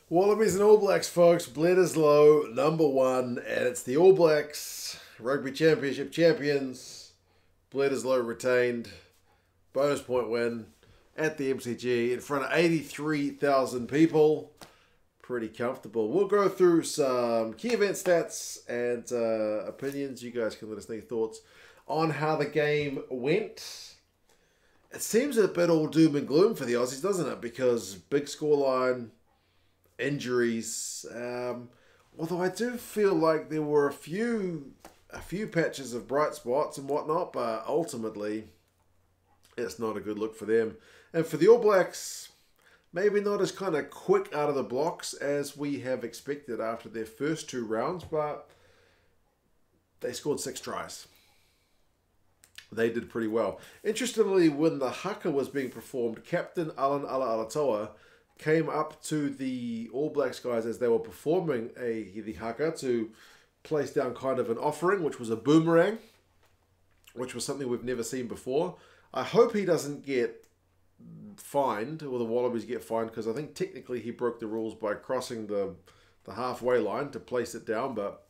Wallabies and All Blacks, folks. Bledisloe, #1, and it's the All Blacks Rugby Championship champions. Bledisloe retained. Bonus point win at the MCG in front of 83,000 people. Pretty comfortable. We'll go through some key event stats and opinions. You guys can let us know your thoughts on how the game went. It seems a bit all doom and gloom for the Aussies, doesn't it? Because big scoreline, injuries. Although I do feel like there were a few patches of bright spots and whatnot, but ultimately it's not a good look for them. And for the All Blacks, maybe not as kind of quick out of the blocks as we have expected after their first 2 rounds, but they scored 6 tries. They did pretty well. Interestingly, when the haka was being performed, Captain Allan Alaalatoa came up to the All Blacks guys as they were performing the haka to place down kind of an offering, which was a boomerang, which was something we've never seen before. I hope he doesn't get fined, or the Wallabies get fined, because I think technically he broke the rules by crossing the halfway line to place it down, but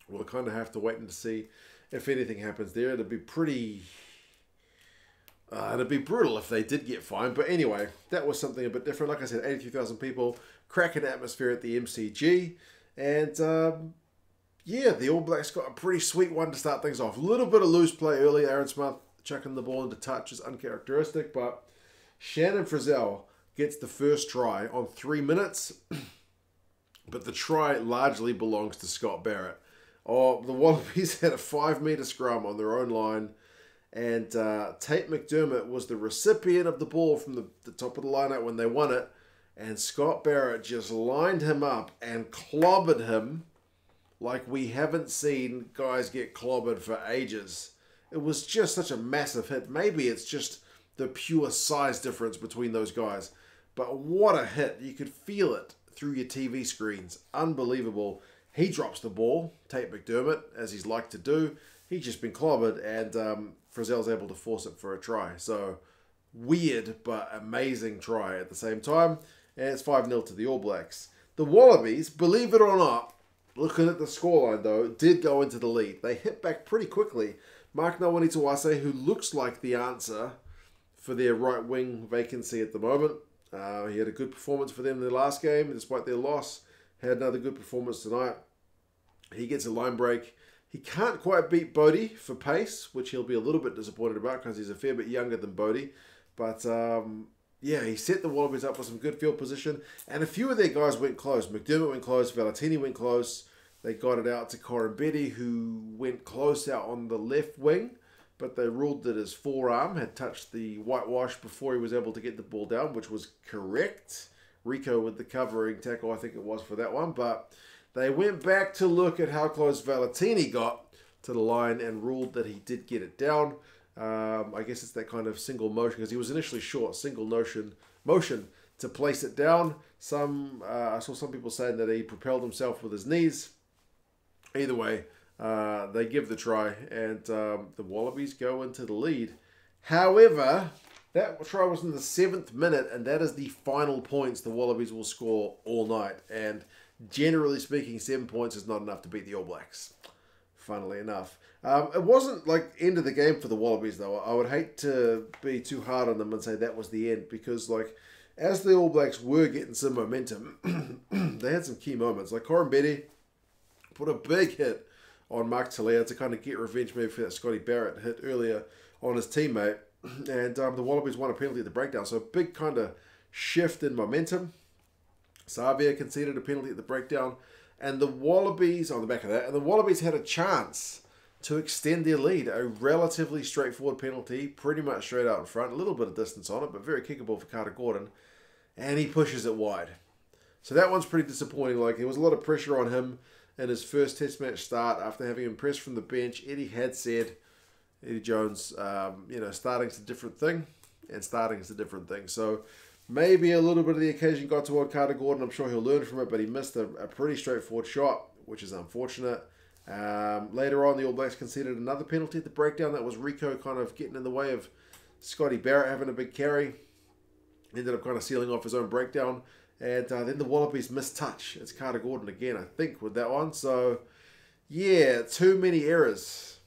we'll kind of have to wait and see if anything happens there. It'd be pretty... it'd be brutal if they did get fined. But anyway, that was something a bit different. Like I said, 83,000 people, cracking atmosphere at the MCG. And yeah, the All Blacks got a pretty sweet one to start things off. A little bit of loose play early. Aaron Smith chucking the ball into touch is uncharacteristic. But Shannon Frizzell gets the first try on 3 minutes. But the try largely belongs to Scott Barrett. Oh, the Wallabies had a 5-metre scrum on their own line. And Tate McDermott was the recipient of the ball from the top of the lineup when they won it. And Scott Barrett just lined him up and clobbered him like we haven't seen guys get clobbered for ages. It was just such a massive hit. Maybe it's just the pure size difference between those guys. But what a hit. You could feel it through your TV screens. Unbelievable. He drops the ball, Tate McDermott, as he's like to do. He's just been clobbered, and Frizzell's able to force it for a try. So, weird but amazing try at the same time. And it's 5-0 to the All Blacks. The Wallabies, believe it or not, looking at the scoreline though, did go into the lead. They hit back pretty quickly. Nawaqantiawase, who looks like the answer for their right wing vacancy at the moment. He had a good performance for them in their last game, despite their loss. Had another good performance tonight. He gets a line break. He can't quite beat Bodie for pace, which he'll be a little bit disappointed about because he's a fair bit younger than Bodie. But yeah, he set the Wallabies up for some good field position. And a few of their guys went close. McDermott went close. Valetini went close. They got it out to Koroibete, who went close out on the left wing. But they ruled that his forearm had touched the whitewash before he was able to get the ball down, which was correct. Rico with the covering tackle, I think it was, for that one. But they went back to look at how close Valetini got to the line and ruled that he did get it down. I guess it's that kind of single motion, because he was initially short, single motion to place it down. I saw some people saying that he propelled himself with his knees. Either way, they give the try, and the Wallabies go into the lead. However, that try was in the 7th minute, and that is the final points the Wallabies will score all night. And generally speaking, 7 points is not enough to beat the All Blacks, funnily enough. It wasn't like end of the game for the Wallabies, though. I would hate to be too hard on them and say that was the end, because like as the All Blacks were getting some momentum, they had some key moments. Like Koroibete put a big hit on Mark Talia to kind of get revenge maybe for that Scotty Barrett hit earlier on his teammate. And the Wallabies won a penalty at the breakdown. So a big kind of shift in momentum. Savia conceded a penalty at the breakdown. And the Wallabies, on the back of that, and the Wallabies had a chance to extend their lead. A relatively straightforward penalty, pretty much straight out in front. A little bit of distance on it, but very kickable for Carter Gordon. And he pushes it wide. So that one's pretty disappointing. Like, there was a lot of pressure on him in his first Test match start after having impressed from the bench. Eddie had said, Eddie Jones, starting's a different thing, and starting is a different thing. So maybe a little bit of the occasion got toward Carter Gordon. I'm sure he'll learn from it, but he missed a pretty straightforward shot, which is unfortunate. Later on, the All Blacks conceded another penalty at the breakdown. That was Rico kind of getting in the way of Scotty Barrett having a big carry. Ended up kind of sealing off his own breakdown. And then the Wallabies mistouch. It's Carter Gordon again, I think, with that one. So, yeah, too many errors.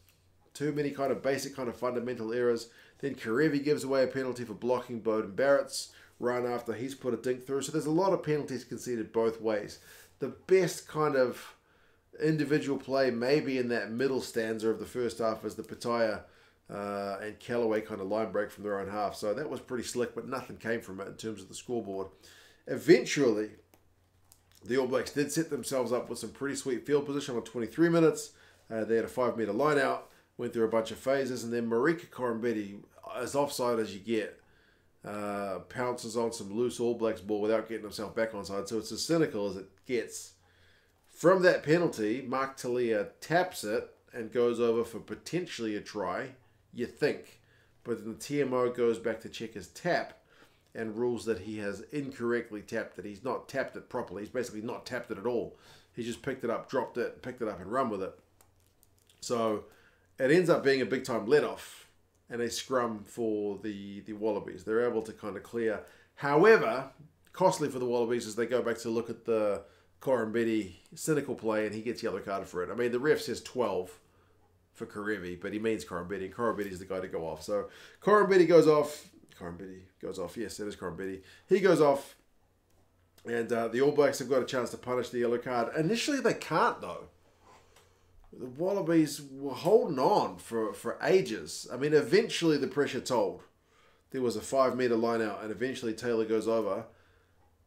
Too many kind of basic, kind of fundamental errors. Then Kerevi gives away a penalty for blocking Beauden Barrett's run after he's put a dink through. So there's a lot of penalties conceded both ways. The best kind of individual play maybe in that middle stanza of the first half is the Petaia and Kellaway kind of line break from their own half. So that was pretty slick, but nothing came from it in terms of the scoreboard. Eventually, the All Blacks did set themselves up with some pretty sweet field position on 23 minutes. They had a 5-metre line out, went through a bunch of phases, and then Marika Koroibete, as offside as you get, pounces on some loose All Blacks ball without getting himself back onside. So it's as cynical as it gets. From that penalty, Mark Talia taps it and goes over for potentially a try, you think. But then the TMO goes back to check his tap and rules that he has incorrectly tapped it. He's not tapped it properly. He's basically not tapped it at all. He just picked it up, dropped it, picked it up and run with it. So it ends up being a big-time let-off and a scrum for the Wallabies. They're able to kind of clear. However, costly for the Wallabies as they go back to look at the Koroibete cynical play and he gets yellow carded for it. I mean, the ref says 12 for Kerevi, but he means Koroibete, and Koroibete is the guy to go off. So Koroibete goes off. Koroibete goes off. Yes, it is Koroibete. He goes off, and the All Blacks have got a chance to punish the yellow card. Initially, they can't, though. The Wallabies were holding on for ages. I mean, eventually the pressure told. There was a 5-metre line out, and eventually Taylor goes over.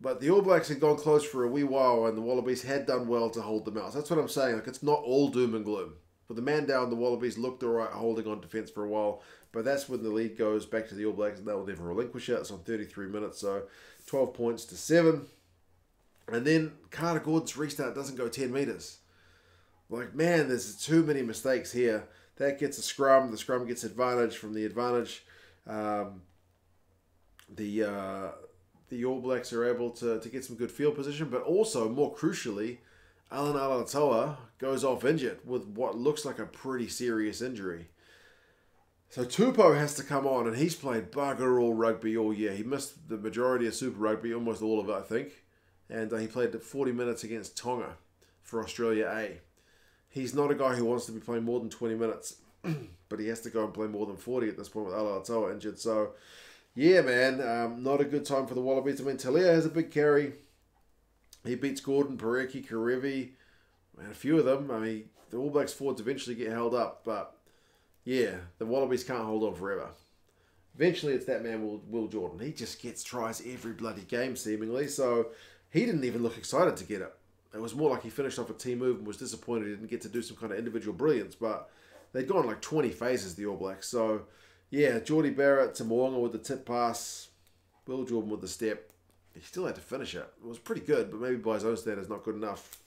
But the All Blacks had gone close for a wee while, and the Wallabies had done well to hold them out. So that's what I'm saying. Like, it's not all doom and gloom. With the man down, the Wallabies looked all right holding on defence for a while. But that's when the lead goes back to the All Blacks, and they will never relinquish it. It's on 33 minutes, so 12 points to 7. And then Carter Gordon's restart doesn't go 10 metres. Like, man, there's too many mistakes here. That gets a scrum. The scrum gets advantage from the advantage. The All Blacks are able to get some good field position, but also, more crucially, Alaalatoa goes off injured with what looks like a pretty serious injury. So Tupou has to come on, and he's played bugger all rugby all year. He missed the majority of Super Rugby, almost all of it, I think. And he played 40 minutes against Tonga for Australia A. He's not a guy who wants to be playing more than 20 minutes, but he has to go and play more than 40 at this point with Alaalatoa injured. So, yeah, man, not a good time for the Wallabies. I mean, Talia has a big carry. He beats Gordon, Porecki, Kerevi, and a few of them. I mean, the All Blacks forwards eventually get held up, but yeah, the Wallabies can't hold on forever. Eventually, it's that man, Will Jordan. He just gets tries every bloody game, seemingly, so he didn't even look excited to get it. It was more like he finished off a team move and was disappointed he didn't get to do some kind of individual brilliance, but they'd gone like 20 phases, the All Blacks. So, yeah, Geordie Barrett, Mo'unga with the tip pass, Will Jordan with the step. He still had to finish it. It was pretty good, but maybe by his own standards, not good enough.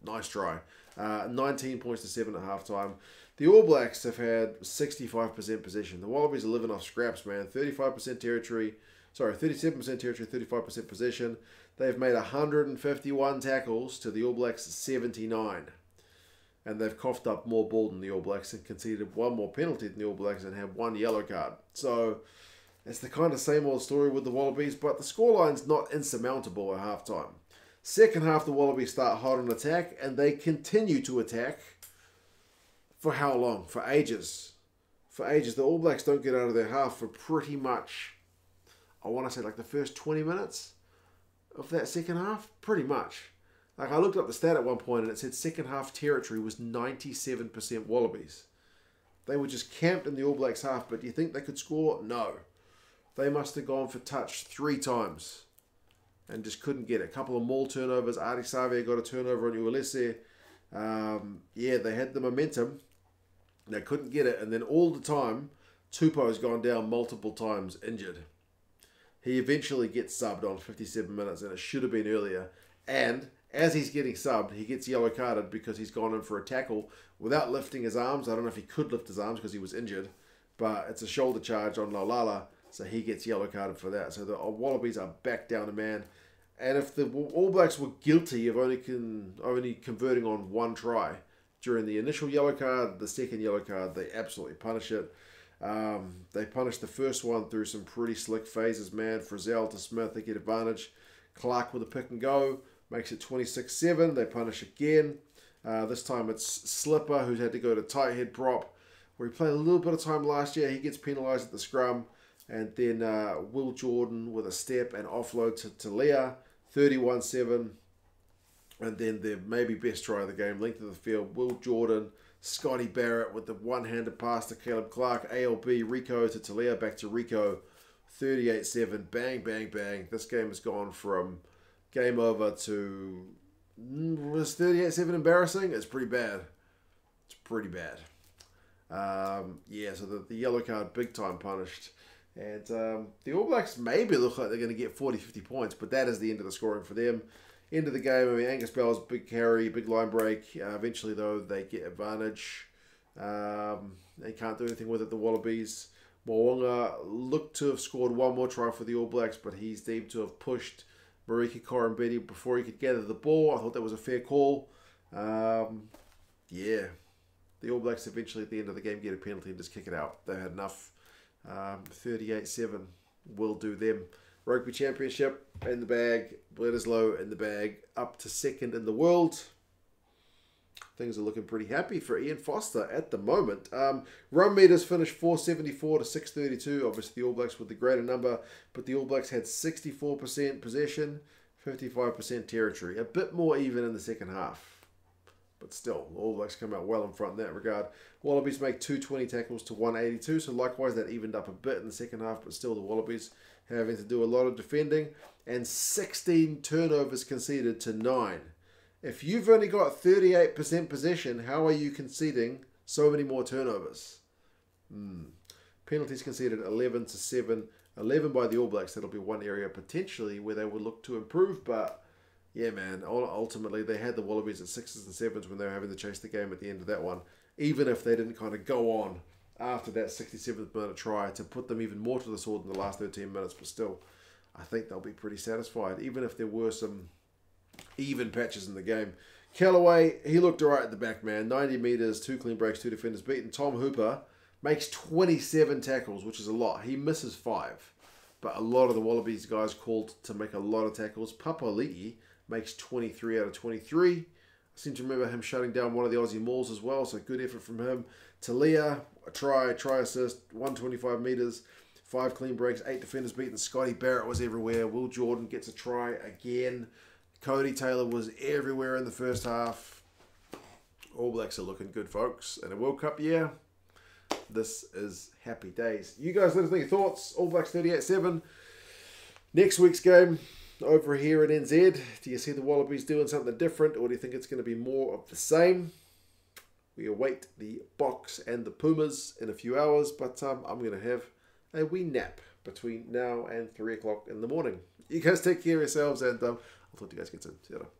Nice try. 19 points to 7 at halftime. The All Blacks have had 65% possession. The Wallabies are living off scraps, man. 37% territory, 35% possession. They've made 151 tackles to the All Blacks 79. And they've coughed up more ball than the All Blacks and conceded one more penalty than the All Blacks and had one yellow card. So it's the kind of same old story with the Wallabies, but the scoreline's not insurmountable at halftime. Second half, the Wallabies start hot on attack, and they continue to attack for how long? For ages. For ages. The All Blacks don't get out of their half for pretty much, I want to say like the first 20 minutes of that second half. Pretty much. Like, I looked up the stat at one point, and it said second half territory was 97% Wallabies. They were just camped in the All Blacks half, but do you think they could score? No. They must have gone for touch 3 times and just couldn't get it. A couple of maul turnovers. Ari Savia got a turnover on Uelese. Yeah, they had the momentum. They couldn't get it. And then all the time, Tupou's gone down multiple times injured. He eventually gets subbed on 57 minutes, and it should have been earlier. And as he's getting subbed, he gets yellow carded because he's gone in for a tackle without lifting his arms. I don't know if he could lift his arms because he was injured, but it's a shoulder charge on Laulala. So he gets yellow carded for that. So the Wallabies are back down to man. And if the All Blacks were guilty of only converting on one try during the initial yellow card, the second yellow card, they absolutely punish it. They punish the first one through some pretty slick phases, man. Frizzell to Smith, they get advantage. Clark with a pick and go. Makes it 26-7. They punish again. This time it's Slipper who's had to go to tight head prop, where he played a little bit of time last year. He gets penalised at the scrum. And then Will Jordan with a step and offload to Talia, 31-7. And then the maybe best try of the game, length of the field, Will Jordan, Scotty Barrett with the one-handed pass to Caleb Clark, ALB, Rico to Talia, back to Rico, 38-7. Bang, bang, bang. This game has gone from game over to... Was 38-7 embarrassing? It's pretty bad. It's pretty bad. Yeah, so the yellow card, big time punished. And the All Blacks maybe look like they're going to get 40, 50 points, but that is the end of the scoring for them. End of the game, I mean, Angus Bell's big carry, big line break. Eventually, though, they get advantage. They can't do anything with it, the Wallabies. Mo'unga looked to have scored one more try for the All Blacks, but he's deemed to have pushed Marika Koroibete before he could gather the ball. I thought that was a fair call. Yeah. The All Blacks eventually, at the end of the game, get a penalty and just kick it out. They had enough. 38-7 will do them. Rugby Championship in the bag. Bledisloe in the bag. Up to second in the world. Things are looking pretty happy for Ian Foster at the moment. Run meters finished 474 to 632. Obviously the All Blacks with the greater number, but the All Blacks had 64% possession, 55% territory. A bit more even in the second half. But still, the All Blacks come out well in front in that regard. Wallabies make 220 tackles to 182, so likewise that evened up a bit in the second half, but still the Wallabies having to do a lot of defending. And 16 turnovers conceded to 9. If you've only got 38% possession, how are you conceding so many more turnovers? Penalties conceded 11-7. 11 by the All Blacks. That'll be one area potentially where they will look to improve, but... yeah, man, ultimately they had the Wallabies at 6s and 7s when they were having to chase the game at the end of that one. Even if they didn't kind of go on after that 67th minute try to put them even more to the sword in the last 13 minutes. But still, I think they'll be pretty satisfied, even if there were some even patches in the game. Kellaway, he looked all right at the back, man. 90 metres, 2 clean breaks, 2 defenders beaten. Tom Hooper makes 27 tackles, which is a lot. He misses 5. But a lot of the Wallabies guys called to make a lot of tackles. Papali'i makes 23 out of 23. I seem to remember him shutting down one of the Aussie Mauls as well, so good effort from him. Talia, a try assist, 125 metres, 5 clean breaks, 8 defenders beaten. Scotty Barrett was everywhere. Will Jordan gets a try again. Codie Taylor was everywhere in the first half. All Blacks are looking good, folks. In a World Cup year, this is happy days. You guys let us know your thoughts. All Blacks 38-7. Next week's game over here in NZ. Do you see the Wallabies doing something different, or do you think it's going to be more of the same? We await the Box and the Pumas in a few hours, but I'm going to have a wee nap between now and 3 o'clock in the morning. You guys take care of yourselves, and I'll talk to you guys again soon. See you later.